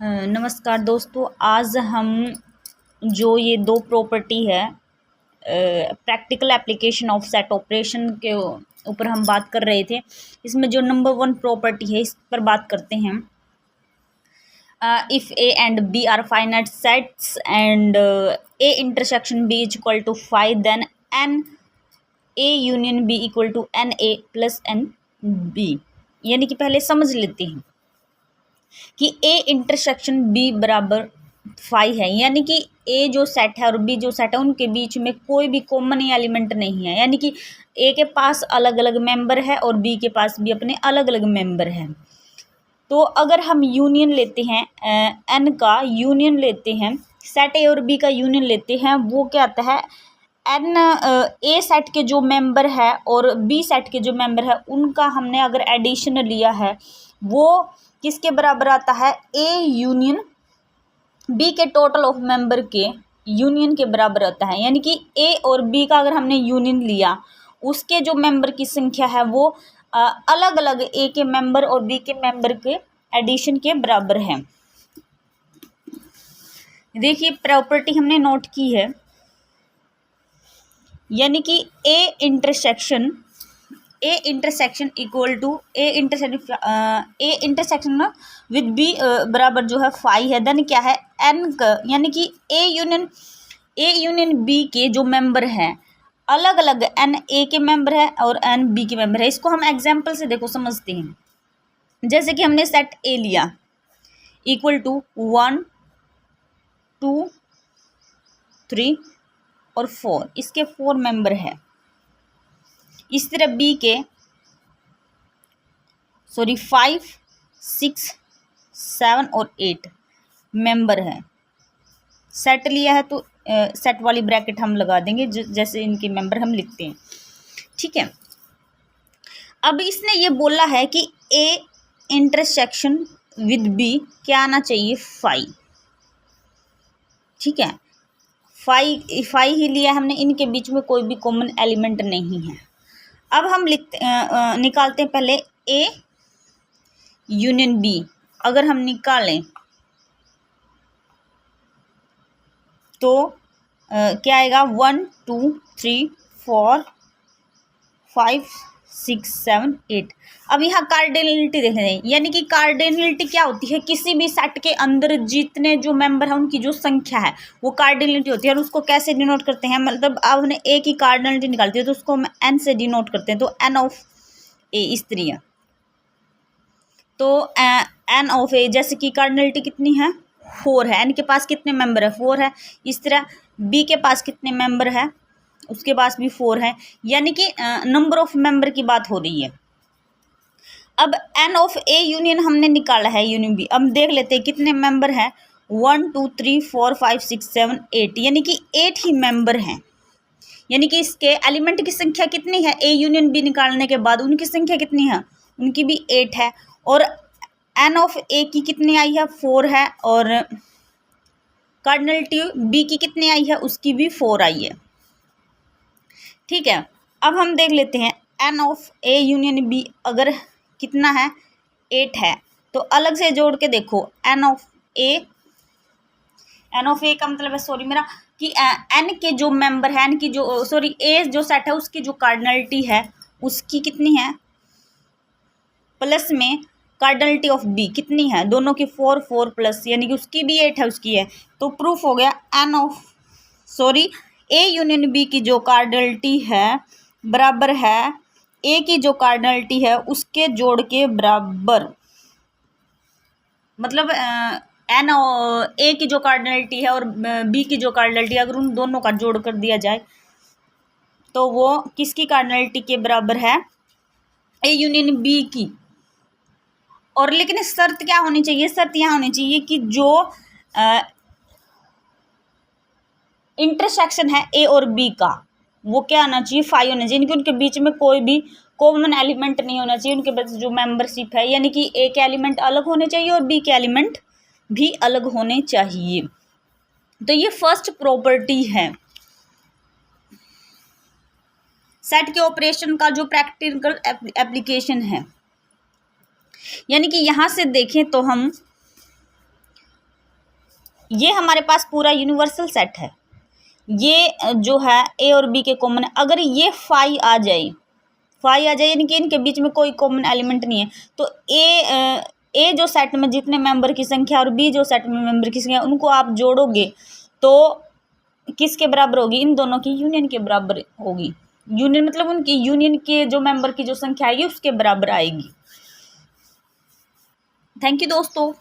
नमस्कार दोस्तों, आज हम जो ये दो प्रॉपर्टी है practical application of set operation के ऊपर हम बात कर रहे थे। इसमें जो नंबर 1 प्रॉपर्टी है इस पर बात करते हैं। If A and B are finite sets and A intersection B is equal to five, then n A union B equal to n A plus n B. यानी कि पहले समझ लेते हैं कि ए इंटरसेक्शन बी बराबर फाइव है, यानी कि ए जो सेट है और बी जो सेट है उनके बीच में कोई भी कॉमन एलिमेंट नहीं है। यानी कि ए के पास अलग अलग मेंबर है और बी के पास भी अपने अलग अलग मेंबर हैं। तो अगर हम यूनियन लेते हैं, एन का यूनियन लेते हैं, सेट ए और बी का यूनियन लेते हैं, वो क्या आता है, एन ए सेट के जो मेंबर है और बी सेट के जो मेंबर है उनका हमने अगर एडिशन लिया है वो किसके बराबर आता है, ए यूनियन बी के टोटल ऑफ मेंबर के यूनियन के बराबर आता है। यानी कि ए और बी का अगर हमने यूनियन लिया उसके जो मेंबर की संख्या है वो अलग अलग ए के मेंबर और बी के मेंबर के एडिशन के बराबर है। देखिए प्रॉपर्टी हमने नोट की है, यानी कि A intersection equal to A intersection with B बराबर जो है फाइव है। देन क्या है, एन का यानी कि ए यूनियन बी के जो मेंबर हैं अलग अलग, एन ए के मेंबर है और एन बी के मेंबर है। इसको हम एग्जाम्पल से देखो समझते हैं। जैसे कि हमने सेट ए लिया इक्वल टू 1 2 3 और 4, इसके 4 मेंबर है। इस तरह बी के 5 6 7 और 8 मेंबर है। सेट लिया है तो सेट वाली ब्रैकेट हम लगा देंगे जैसे इनके मेंबर हम लिखते हैं, ठीक है। अब इसने ये बोला है कि ए इंटरसेक्शन विद बी क्या आना चाहिए, 5, ठीक है। 5 ही लिया हमने, इनके बीच में कोई भी कॉमन एलिमेंट नहीं है। अब हम निकालते हैं पहले ए यूनियन बी। अगर हम निकालें तो क्या आएगा, 1 2 3 4 5 6 7 8। अब यहाँ कार्डिनलिटी देख रहे हैं, यानी कि कार्डिनलिटी क्या होती है, किसी भी सेट के अंदर जितने जो मेंबर हैं उनकी जो संख्या है वो कार्डिनलिटी होती है। और उसको कैसे डिनोट करते हैं, मतलब अब हमने ए की कार्डिनलिटी निकालती है तो उसको हम एन से डिनोट करते हैं। तो एन ऑफ ए इस तरह, तो एन ऑफ ए जैसे कि कार्डिनलिटी कितनी है, 4 है। एन के पास कितने मेंबर है, 4 है। इस तरह बी के पास कितने मेंबर है, उसके पास भी 4 है। यानी कि नंबर ऑफ मेंबर की बात हो रही है। अब एन ऑफ ए यूनियन हमने निकाला है, यूनियन बी। अब देख लेते हैं कितने मेंबर हैं, 1 2 3 4 5 6 7 8, यानी कि 8 ही मेंबर हैं। यानी कि इसके एलिमेंट की संख्या कितनी है, ए यूनियन बी निकालने के बाद उनकी संख्या कितनी है, उनकी भी 8 है। और एन ऑफ ए की कितनी आई है, 4 है। और कार्डिनलिटी बी की कितनी आई है, उसकी भी 4 आई है, ठीक है। अब हम देख लेते हैं n of A union B अगर कितना है, 8 है। तो अलग से जोड़ के देखो, एन ऑफ ए का मतलब है, सॉरी मेरा, कि एन के जो मेंबर है, एन की जो ए जो सेट है उसकी जो कार्डिनलिटी है उसकी कितनी है, प्लस में कार्डिनलिटी ऑफ बी कितनी है, दोनों की 4 4 प्लस, यानी कि उसकी भी 8 है, उसकी है। तो प्रूफ हो गया ए यूनियन बी की जो कार्डिनलिटी है बराबर है ए की जो कार्डिनलिटी है उसके जोड़ के बराबर। मतलब एन ए की जो कार्डिनलिटी है और बी की जो कार्डिनलिटी है, अगर उन दोनों का जोड़ कर दिया जाए तो वो किसकी कार्डिनलिटी के बराबर है, ए यूनियन बी की। और लेकिन शर्त क्या होनी चाहिए, शर्त यहाँ होनी चाहिए कि जो इंटरसेक्शन है ए और बी का वो क्या आना चाहिए, 5 होना चाहिए। उनके बीच में कोई भी कॉमन एलिमेंट नहीं होना चाहिए। उनके बीच जो मेंबरशिप है, यानी कि ए के एलिमेंट अलग होने चाहिए और बी के एलिमेंट भी अलग होने चाहिए। तो ये फर्स्ट प्रॉपर्टी है सेट के ऑपरेशन का जो प्रैक्टिकल एप्लीकेशन है। यानी कि यहाँ से देखें तो हम ये हमारे पास पूरा यूनिवर्सल सेट है। ये जो है ए और बी के कॉमन है, अगर ये फाई आ जाए, फाई आ जाए यानी कि इनके बीच में कोई कॉमन एलिमेंट नहीं है, तो ए जो सेट में जितने मेंबर की संख्या और बी जो सेट में मेंबर की संख्या, उनको आप जोड़ोगे तो किसके बराबर होगी? इन दोनों की यूनियन के बराबर होगी। यूनियन मतलब उनकी यूनियन के जो मेंबर की जो संख्या आएगी उसके बराबर आएगी। थैंक यू दोस्तों,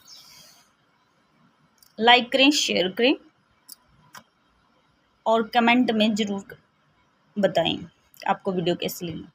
लाइक करें, शेयर करें और कमेंट में ज़रूर बताएं आपको वीडियो कैसी लगी।